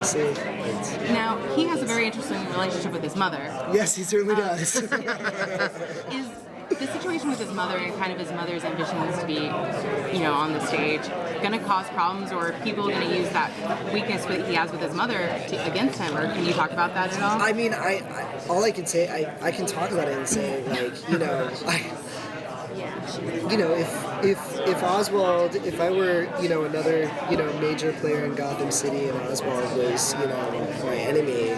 See, Now, he has a very interesting relationship with his mother. yes, he certainly does. Is the situation with his mother and kind of his mother's ambitions to be, on the stage, going to cause problems, or are people going to use that weakness that he has with his mother against him, or can you talk about that at all? I mean, all I can say, I can talk about it and say, like, if Oswald, if I were, another, major player in Gotham City and Oswald was, my enemy,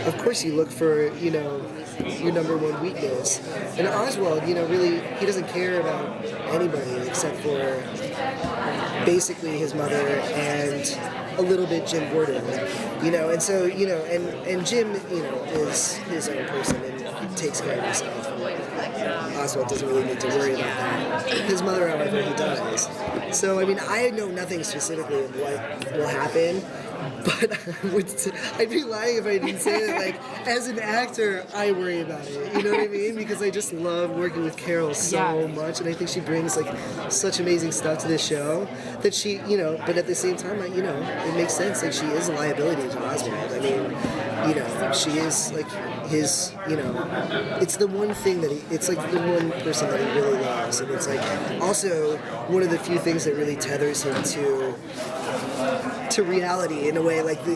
of course you look for, your number one weakness. And Oswald, really, he doesn't care about anybody except for basically his mother and a little bit Jim Gordon, and so, and Jim, is his own person and takes care of himself. Oswald doesn't really need to worry about that. His mother, however, he does. So, I mean, I know nothing specifically of what will happen, but I'd be lying if I didn't say that, like, as an actor, I worry about it, you know what I mean? Because I just love working with Carol so much, and I think she brings, like, such amazing stuff to this show that she, but at the same time, it makes sense, like, she is a liability to Oswald. I mean, she is, like, his, it's the one thing that it's like the one person that he really loves, and it's like also one of the few things that really tethers him to reality in a way like the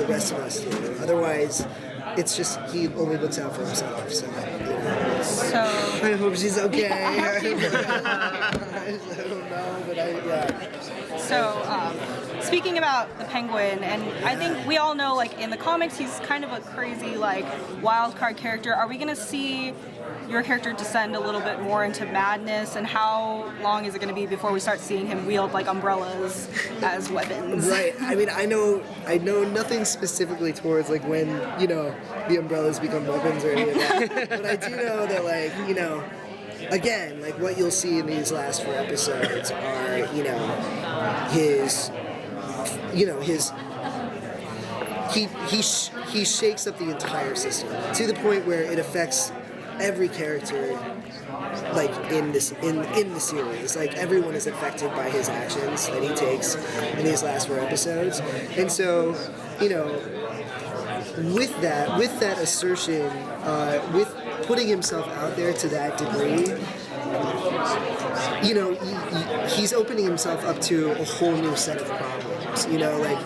rest of us do. Otherwise, it's just he only looks out for himself. So, I hope she's okay. I don't know, but So, speaking about the Penguin, and I think we all know, like, in the comics, he's kind of a crazy, like, wild card character. Are we going to see your character descend a little bit more into madness, and how long is it going to be before we start seeing him wield, like, umbrellas as weapons? Right. I mean, I know nothing specifically towards, like, when, the umbrellas become weapons or any of that. But I do know that, like, again, like, what you'll see in these last 4 episodes are, his he shakes up the entire system to the point where it affects every character, like, in the series. Like, everyone is affected by his actions that he takes in these last 4 episodes. And so, with that assertion, with putting himself out there to that degree, he's opening himself up to a whole new set of problems, like,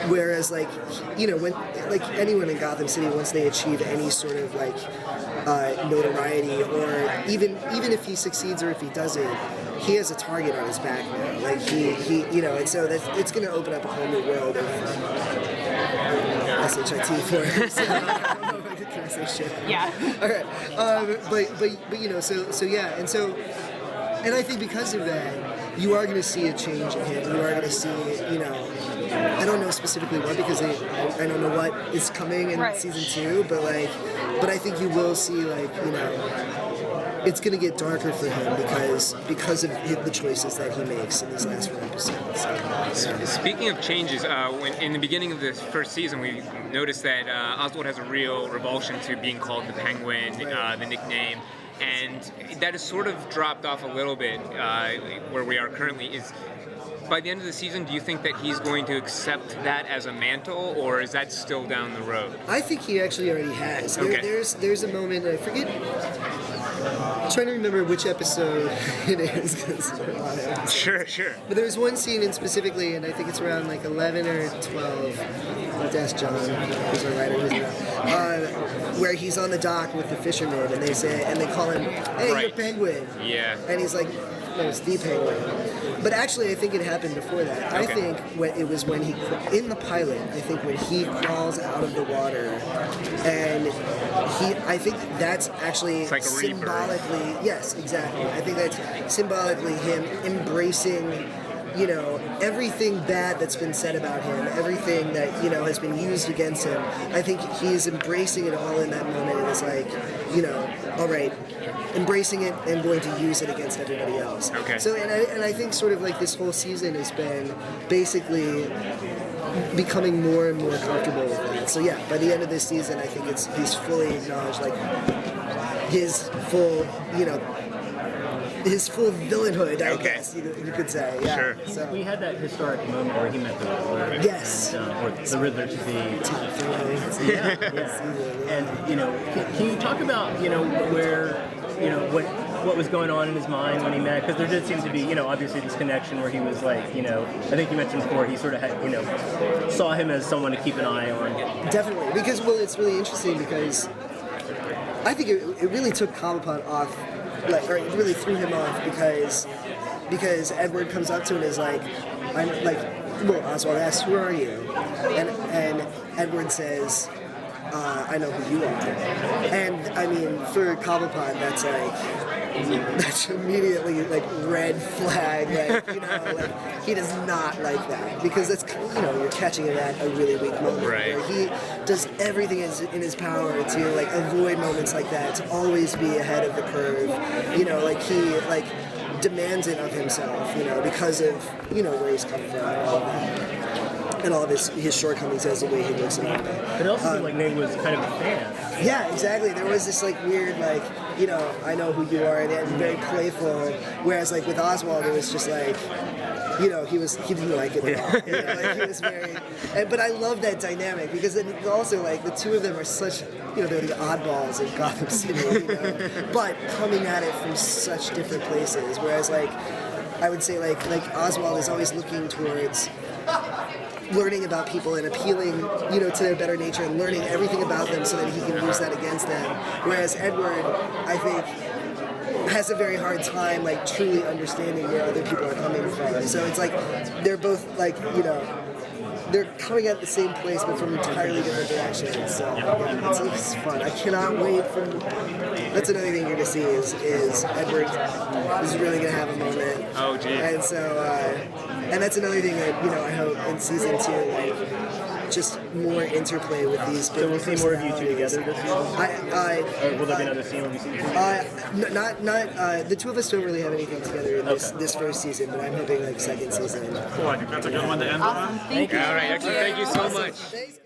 whereas, like, when, like, anyone in Gotham City, once they achieve any sort of, like, notoriety, or even if he succeeds or if he doesn't, he has a target on his back now. Like, he and so it's going to open up a whole new world of SHIT for him. So, I don't know if I can I say shit? Yeah. All right. But so yeah, and I think because of that, you are going to see a change in him. You are going to see, I don't know specifically what, because I don't know what is coming in season 2, but I think you will see, like, it's going to get darker for him because of the choices that he makes in these last 4 episodes. Speaking of changes, when in the beginning of this first season, we noticed that Oswald has a real revulsion to being called the Penguin, the nickname, and that has sort of dropped off a little bit where we are currently. By the end of the season, do you think that he's going to accept that as a mantle, or is that still down the road? I think he actually already has. Okay. There's a moment, I forget, I'm trying to remember which episode it is. 'Cause there's a lot of episodes. Sure. But there's one scene in specifically, and I think it's around like 11 or 12. I'll have to ask John, who's our writer, where he's on the dock with the fishermen, and they call him, "Hey, you're Penguin." Yeah. And he's like, "No, it's the Penguin." But actually, I think it happened before that. Okay. I think it was when in the pilot, I think when he crawls out of the water, and I think that's actually it's like a symbolically, yes, exactly. I think that's symbolically him embracing, everything bad that's been said about him, everything that, has been used against him. I think he's embracing it all in that moment, and it's like, all right, embracing it and going to use it against everybody else. Okay. So, and I think sort of like this whole season has been basically becoming more and more comfortable with that. So yeah, by the end of this season, I think he's fully acknowledged, like, his full, his full villainhood, I guess you could say. Yeah. Sure. So, We had that historic moment where he met the Riddler. Yes. Or the Riddler to be. top 3. Yeah. And can you talk about where what was going on in his mind when he met? Because there did seem to be obviously this connection where he was like I think you mentioned before he sort of had saw him as someone to keep an eye on. Definitely, because it's really interesting because I think it really took Cobblepot off, or it really threw him off because Edward comes up to him and is like, I'm like, well, Oswald asks, who are you? And Edward says, I know who you are. And I mean, for Cobblepot, that's immediately like red flag, like he does not like that because that's you're catching him at a really weak moment. Right. Where he does everything in his power to like avoid moments like that, to always be ahead of the curve. Like he demands it of himself, because of where he's come from and all of that. And all of his shortcomings as the way he looks at it. But it also seemed like Nate was kind of a fan. Yeah, exactly. There was this like weird I know who you are, and it's very playful. Whereas like with Oswald, it was just like, he didn't like it at all. He was very. But I love that dynamic because then also like the two of them are such, they're the oddballs in Gotham City, but coming at it from such different places. Whereas like I would say like Oswald is always looking towards learning about people and appealing, to their better nature and learning everything about them so that he can use that against them. Whereas Edward, I think, has a very hard time, like, truly understanding where other people are coming from. So it's like, they're both, like, they're coming at the same place but from entirely different directions. So it's fun. I cannot wait for. That's another thing you're gonna see is Edward is really gonna have a moment. Oh, gee. And so and that's another thing that I hope in season 2, like just more interplay with these. So we'll see more of you two together this season. Or will there be another scene where we see you two? Not the two of us don't really have anything together in this first season, but I'm hoping like second season. Cool, I think that's a good one to end on. Awesome. Thank you. All right, excellent. Thank you so much. Thanks.